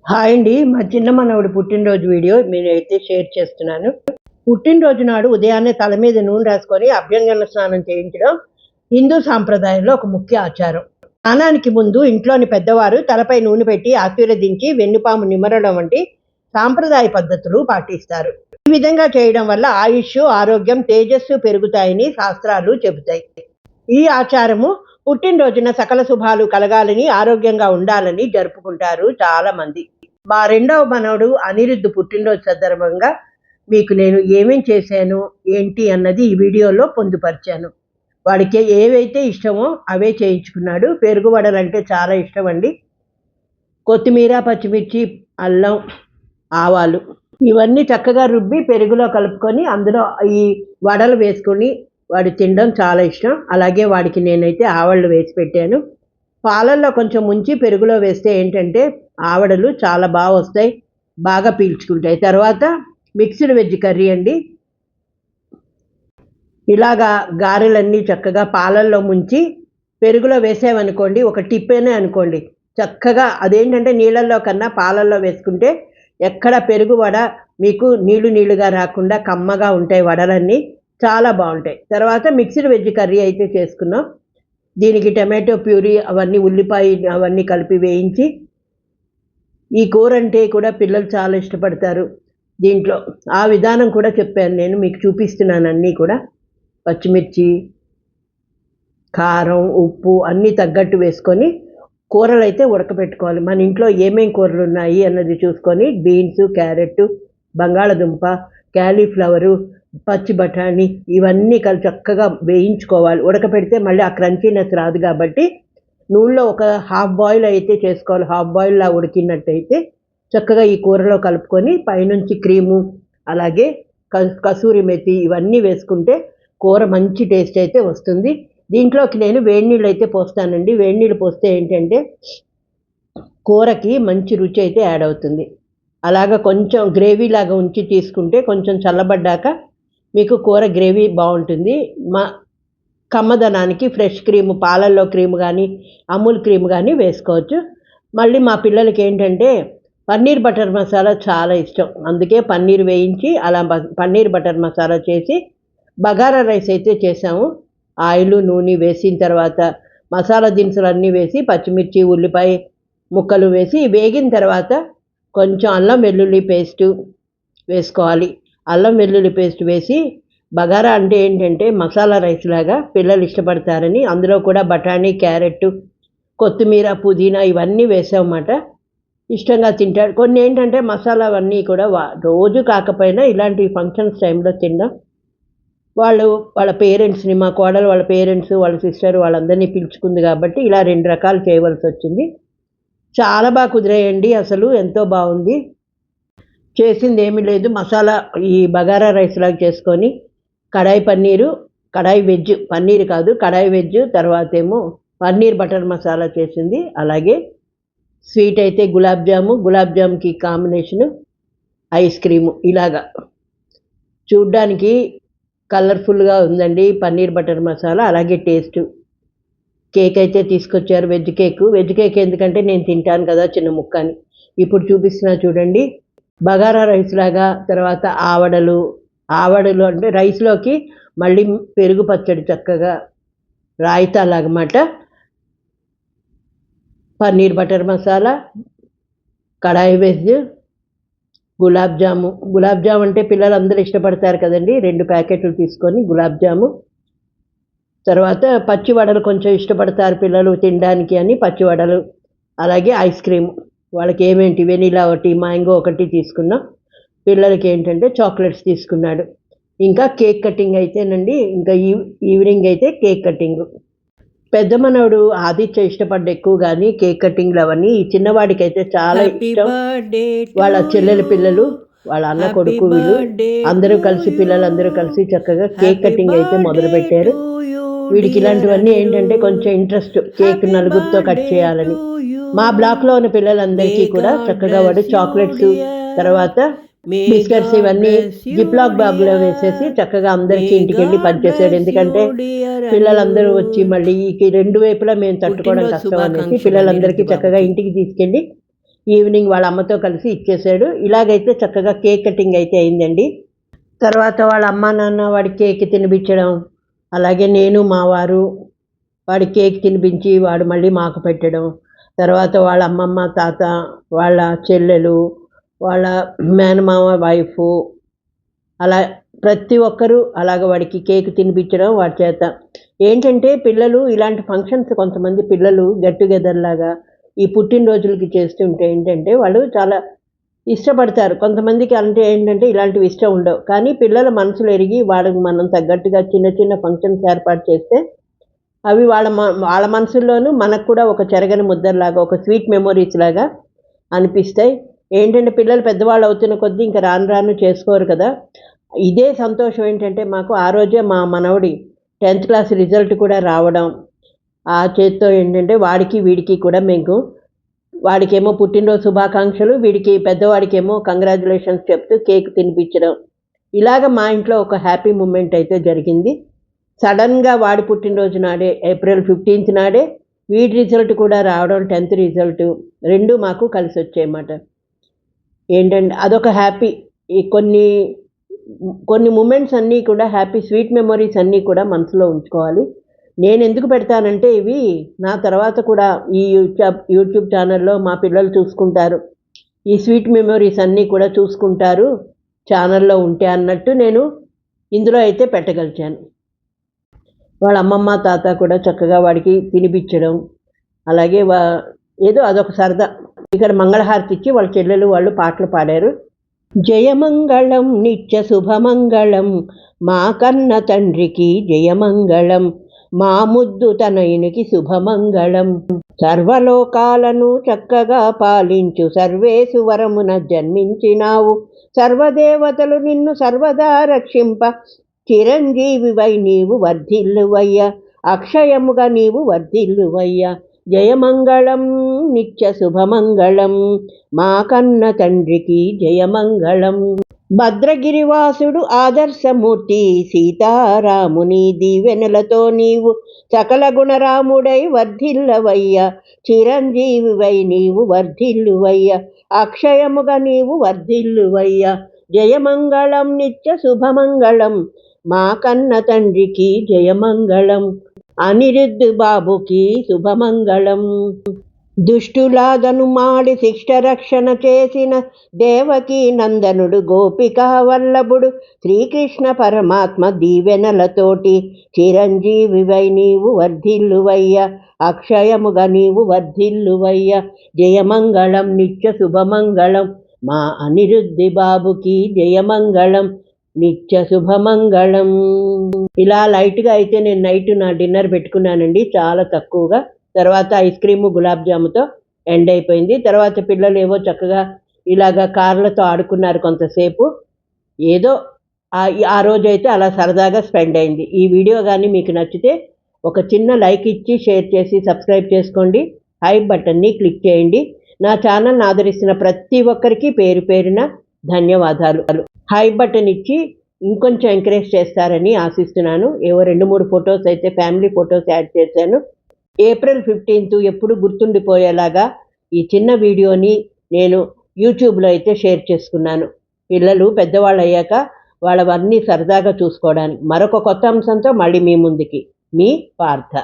Hi అండి. మా చిన్న మనవడు పుట్టినరోజు వీడియో నేనైతే షేర్ చేస్తున్నాను. పుట్టినరోజు నాడు ఉదయాన్నే తల మీద నూనె రాసుకొని అభ్యంగన స్నానం చేయించడం హిందూ సాంప్రదాయంలో ఒక ముఖ్య ఆచారం. స్నానానికి ముందు ఇంట్లోని పెద్దవారు తలపై నూనె పెట్టి ఆశీర్వదించి వెన్నుపాము నిమరడం వంటి సాంప్రదాయ పద్ధతులు పాటిస్తారు. ఈ విధంగా చేయడం వల్ల ఆయుష్, ఆరోగ్యం, తేజస్సు పెరుగుతాయని శాస్త్రాలు చెబుతాయి. ఈ ఆచారము పుట్టినరోజున సకల శుభాలు కలగాలని, ఆరోగ్యంగా ఉండాలని జరుపుకుంటారు చాలా మంది. మా రెండవ మనవడు అనిరుద్ధ్ పుట్టినరోజు సందర్భంగా మీకు నేను ఏమేం చేశాను ఏంటి అన్నది ఈ వీడియోలో పొందుపరిచాను. వాడికి ఏవైతే ఇష్టమో అవే చేయించుకున్నాడు. పెరుగు వడలు అంటే చాలా ఇష్టం అండి. కొత్తిమీర, పచ్చిమిర్చి, అల్లం, ఆవాలు ఇవన్నీ చక్కగా రుబ్బి పెరుగులో కలుపుకొని అందులో ఈ వడలు వేసుకొని వాడు తినడం చాలా ఇష్టం. అలాగే వాడికి నేనైతే ఆవళ్ళు వేసి పెట్టాను. పాలల్లో కొంచెం ముంచి పెరుగులో వేస్తే ఏంటంటే ఆవడలు చాలా బాగా వస్తాయి, బాగా పీల్చుకుంటాయి. తర్వాత మిక్స్డ్ వెజ్ కర్రీ అండి. ఇలాగా గారెలన్నీ చక్కగా పాలల్లో ముంచి పెరుగులో వేసామనుకోండి, ఒక టిప్పేనే అనుకోండి, చక్కగా అదేంటంటే నీళ్ళల్లో కన్నా పాలల్లో వేసుకుంటే ఎక్కడ పెరుగు వడ మీకు నీళ్లుగా రాకుండా కమ్మగా ఉంటాయి వడలన్నీ, చాలా బాగుంటాయి. తర్వాత మిక్స్డ్ వెజ్ కర్రీ అయితే చేసుకున్నాం. దీనికి టమాటో ప్యూరీ అవన్నీ ఉల్లిపాయ అవన్నీ కలిపి వేయించి, ఈ కూర అంటే కూడా పిల్లలు చాలా ఇష్టపడతారు. దీంట్లో ఆ విధానం కూడా చెప్పాను, నేను మీకు చూపిస్తున్నాను. అన్నీ కూడా పచ్చిమిర్చి, కారం, ఉప్పు అన్నీ తగ్గట్టు వేసుకొని కూరలు అయితే ఉడకబెట్టుకోవాలి. మన ఇంట్లో ఏమేం కూరలు ఉన్నాయి అన్నది చూసుకొని బీన్స్, క్యారెట్, బంగాళదుంప, క్యాలీఫ్లవరు, పచ్చి బఠానీ ఇవన్నీ కలిసి చక్కగా వేయించుకోవాలి. ఉడకపెడితే మళ్ళీ ఆ క్రంచీనెస్ రాదు కాబట్టి నూనెలో ఒక హాఫ్ బాయిల్ అయితే చేసుకోవాలి. హాఫ్ బాయిల్లా ఉడికినట్టయితే చక్కగా ఈ కూరలో కలుపుకొని పైనుంచి క్రీము, అలాగే కసూరి మెతి ఇవన్నీ వేసుకుంటే కూర మంచి టేస్ట్ అయితే వస్తుంది. దీంట్లోకి నేను వేడి నీళ్ళు అయితే పోస్తానండి. వేడి నీళ్ళు పోస్తే ఏంటంటే కూరకి మంచి రుచి అయితే యాడ్ అవుతుంది. అలాగా కొంచెం గ్రేవీ లాగా ఉంచి తీసుకుంటే కొంచెం చల్లబడ్డాక మీకు కూర గ్రేవీ బాగుంటుంది. మా కమ్మదనానికి ఫ్రెష్ క్రీము, పాలల్లో క్రీము కానీ అమూల్ క్రీమ్ కానీ వేసుకోవచ్చు. మళ్ళీ మా పిల్లలకి ఏంటంటే పన్నీర్ బటర్ మసాలా చాలా ఇష్టం. అందుకే పన్నీర్ వేయించి అలా పన్నీర్ బటర్ మసాలా చేసి బగారా రైస్ అయితే చేసాము. ఆయిల్, నూనె వేసిన తర్వాత మసాలా దినుసులు అన్నీ వేసి పచ్చిమిర్చి, ఉల్లిపాయ ముక్కలు వేసి వేగిన తర్వాత కొంచెం అల్లం వెల్లుల్లి పేస్టు వేసుకోవాలి. అల్లం వెల్లుల్లి పేస్ట్ వేసి బగారా అంటే ఏంటంటే మసాలా రైస్ లాగా పిల్లలు ఇష్టపడతారని అందులో కూడా బఠానీ, క్యారెట్, కొత్తిమీర, పుదీనా ఇవన్నీ వేసామన్నమాట. ఇష్టంగా తింటాడు. కొన్ని ఏంటంటే మసాలా అవన్నీ కూడా రోజు కాకపోయినా ఇలాంటి ఫంక్షన్స్ టైంలో తినడం, వాళ్ళ పేరెంట్స్ని, మా కోడలు వాళ్ళ పేరెంట్స్, వాళ్ళ సిస్టర్ వాళ్ళందరినీ పిలుచుకుంది కాబట్టి ఇలా 2 రకాలు చేయవలసి వచ్చింది. చాలా బాగా కుదిరాయండి. అసలు ఎంతో బాగుంది. చేసింది ఏమీ లేదు, మసాలా ఈ బగారా రైస్ లాగా చేసుకొని కడాయి పన్నీరు, కడాయి వెజ్, పన్నీర్ కాదు కడాయి వెజ్, తర్వాత ఏమో పన్నీర్ బటర్ మసాలా చేసింది. అలాగే స్వీట్ అయితే గులాబ్ జామ్కి కాంబినేషను ఐస్ క్రీము. ఇలాగా చూడ్డానికి కలర్ఫుల్గా ఉందండి పన్నీర్ బటర్ మసాలా. అలాగే టేస్ట్ కేక్ అయితే తీసుకొచ్చారు, వెజ్ కేక్ ఎందుకంటే నేను తింటాను కదా చిన్న ముక్క అని. ఇప్పుడు చూపిస్తున్నా చూడండి, బగారా రైస్ లాగా. తర్వాత ఆవడలు అంటే రైస్లోకి మళ్ళీ పెరుగు పచ్చడి చక్కగా రాయితా లాగమాట. పన్నీర్ బటర్ మసాలా, కడాయి వెజ్, గులాబ్ జాము అంటే పిల్లలు అందరూ ఇష్టపడతారు కదండి. 2 ప్యాకెట్లు తీసుకొని గులాబ్ జాము. తర్వాత పచ్చి వడలు కొంచెం ఇష్టపడతారు పిల్లలు తినడానికి అని పచ్చి వడలు. అలాగే ఐస్ క్రీము, వాళ్ళకి ఏమేంటి వెనీలా ఒకటి, మ్యాంగో ఒకటి తీసుకున్నాం. పిల్లలకి ఏంటంటే చాక్లెట్స్ తీసుకున్నాడు. ఇంకా కేక్ కటింగ్ అయితేనండి, ఇంకా ఈవినింగ్ అయితే కేక్ కటింగ్. పెద్ద మనవడు ఆదిత్య ఇష్టపడ్డ ఎక్కువ కానీ కేక్ కటింగ్లు అవన్నీ. ఈ చిన్నవాడికి అయితే చాలా ఇష్టం. వాళ్ళ చెల్లెల పిల్లలు, వాళ్ళ అన్న కొడుకు, వీళ్ళు అందరూ కలిసి పిల్లలందరూ కలిసి చక్కగా కేక్ కటింగ్ అయితే మొదలుపెట్టారు. వీడికి ఇలాంటివన్నీ ఏంటంటే కొంచెం ఇంట్రెస్ట్, కేక్ నలుగురితో కట్ చేయాలని. మా బ్లాక్లో ఉన్న పిల్లలందరికీ కూడా చక్కగా వాడు చాక్లెట్స్, తర్వాత బిస్కెట్స్ ఇవన్నీ జిప్లాక్ బ్యాగ్లో వేసేసి చక్కగా అందరికీ ఇంటికి వెళ్ళి పనిచేసాడు. ఎందుకంటే పిల్లలందరూ వచ్చి మళ్ళీ ఈ 2 వైపులా మేము తట్టుకోవడం కష్టం అనేసి పిల్లలందరికీ చక్కగా ఇంటికి తీసుకెళ్ళి ఈవినింగ్ వాళ్ళ అమ్మతో కలిసి ఇచ్చేసాడు. ఇలాగైతే చక్కగా కేక్ కటింగ్ అయితే అయిందండి. తర్వాత వాళ్ళ అమ్మ నాన్న వాడి కేక్ తినిపించడం, అలాగే నేను మా వారు వాడి కేక్ తినిపించి వాడు మళ్ళీ మాకు పెట్టడం, తర్వాత వాళ్ళ అమ్మమ్మ తాత వాళ్ళ చెల్లెలు వాళ్ళ మేనమామ వైఫ్ అలా ప్రతి ఒక్కరూ అలాగ వాడికి కేక్ తినిపించడం వాడి చేత. ఏంటంటే పిల్లలు ఇలాంటి ఫంక్షన్స్ కొంతమంది పిల్లలు గెట్ టుగెదర్ లాగా ఈ పుట్టినరోజులకి చేస్తుంటే ఏంటంటే వాళ్ళు చాలా ఇష్టపడతారు. కొంతమందికి అంటే ఏంటంటే ఇలాంటివి ఇష్టం ఉండవు. కానీ పిల్లల మనసులు ఎరిగి వాళ్ళకి మనం తగ్గట్టుగా చిన్న చిన్న ఫంక్షన్స్ ఏర్పాటు చేస్తే అవి వాళ్ళ మనసుల్లోనూ మనకు కూడా ఒక చెరగని ముద్దలాగా ఒక స్వీట్ మెమొరీస్ లాగా అనిపిస్తాయి. ఏంటంటే పిల్లలు పెద్దవాళ్ళు అవుతున్న కొద్దీ ఇంకా రాను రాను చేసుకోరు కదా. ఇదే సంతోషం ఏంటంటే మాకు ఆ రోజే మా మనవడి 10th క్లాస్ రిజల్ట్ కూడా రావడం, ఆ చేత్తో ఏంటంటే వాడికి వీడికి కూడా మేము వాడికేమో పుట్టినరోజు శుభాకాంక్షలు, వీడికి పెద్దవాడికేమో కంగ్రాచులేషన్స్ చెప్తూ కేక్ తినిపించడం, ఇలాగ మా ఇంట్లో ఒక హ్యాపీ మూమెంట్ అయితే జరిగింది. సడన్గా వాడి పుట్టినరోజు నాడే ఏప్రిల్ 15th నాడే వీడి రిజల్ట్ కూడా రావడం, 10th రిజల్ట్ రెండు మాకు కలిసి వచ్చాయన్నమాట. ఏంటంటే అదొక హ్యాపీ. ఈ కొన్ని మూమెంట్స్ అన్నీ కూడా హ్యాపీ స్వీట్ మెమొరీస్ అన్నీ కూడా మనసులో ఉంచుకోవాలి. నేను ఎందుకు పెడతానంటే ఇవి నా తర్వాత కూడా ఈ యూట్యూబ్ ఛానల్లో మా పిల్లలు చూసుకుంటారు, ఈ స్వీట్ మెమొరీస్ అన్నీ కూడా చూసుకుంటారు ఛానల్లో ఉంటే అన్నట్టు నేను ఇందులో అయితే పెట్టగలిచాను. వాళ్ళ అమ్మమ్మ తాత కూడా చక్కగా వాడికి తినిపించడం, అలాగే ఏదో అదొక సరదా. ఇక్కడ మంగళహారతి ఇచ్చి వాళ్ళ చెల్లెలు వాళ్ళు పాటలు పాడారు. జయమంగళం నిత్య శుభమంగళం మా కన్న తండ్రికి జయమంగళం, మా ముద్దు తనయునికి శుభమంగళం. సర్వలోకాలను చక్కగా పాలించు సర్వేసు వరమున జన్మించినావు, సర్వదేవతలు నిన్ను సర్వదా రక్షింప చిరంజీవివై నీవు వర్ధిల్లువయ్య, అక్షయముగా నీవు వర్ధిల్లువయ్య. జయమంగళం నిత్య శుభమంగళం మా కన్న తండ్రికి జయమంగళం. భద్రగిరివాసుడు ఆదర్శమూర్తి సీతారాముని దీవెనలతో నీవు సకల గుణరాముడై వర్ధిల్లవయ్య, చిరంజీవివై నీవు వర్ధిల్లువయ్య, అక్షయముగా నీవు వర్ధిల్లువయ్య. జయమంగళం నిత్య శుభమంగళం మా కన్న తండ్రికి జయమంగళం, అనిరుద్ధ్ బాబుకి శుభమంగళం. దుష్టులాదను మాడి శిష్ట రక్షణ చేసిన దేవకీ నందనుడు గోపికా వల్లభుడు శ్రీకృష్ణ పరమాత్మ దీవెనలతోటి చిరంజీవివై నీవు వర్ధిల్లువయ్య, అక్షయముగా నీవు వర్ధిల్లువయ్య. జయమంగళం నిత్య శుభమంగళం మా అనిరుద్ధి బాబుకి జయమంగళం, నిత్య శుభమంగళం. ఇలా లైట్గా అయితే నేను నైట్ నా డిన్నర్ పెట్టుకున్నానండి, చాలా తక్కువగా. తర్వాత ఐస్ క్రీము గులాబ్ జాముతో ఎండ్ అయిపోయింది. తర్వాత పిల్లలు ఏవో చక్కగా ఇలాగా కార్లతో ఆడుకున్నారు కొంతసేపు. ఏదో ఆ రోజైతే అలా సరదాగా స్పెండ్ అయింది. ఈ వీడియో కానీ మీకు నచ్చితే ఒక చిన్న లైక్ ఇచ్చి షేర్ చేసి సబ్స్క్రైబ్ చేసుకోండి, హై బటన్ని క్లిక్ చేయండి. నా ఛానల్ని ఆదరిస్తున్న ప్రతి ఒక్కరికి పేరు పేరున ధన్యవాదాలు. హై బటన్ ఇచ్చి ఇంకొంచెం ఎంకరేజ్ చేస్తారని ఆశిస్తున్నాను. ఏవో 2-3 ఫొటోస్ అయితే ఫ్యామిలీ ఫొటోస్ యాడ్ చేశాను. ఏప్రిల్ 15th ఎప్పుడు గుర్తుండిపోయేలాగా ఈ చిన్న వీడియోని నేను యూట్యూబ్లో అయితే షేర్ చేసుకున్నాను. పిల్లలు పెద్దవాళ్ళు అయ్యాక వాళ్ళవన్నీ సరదాగా చూసుకోవడానికి. మరొక కొత్త అంశంతో మళ్ళీ మీ ముందుకి. మీ పార్థ.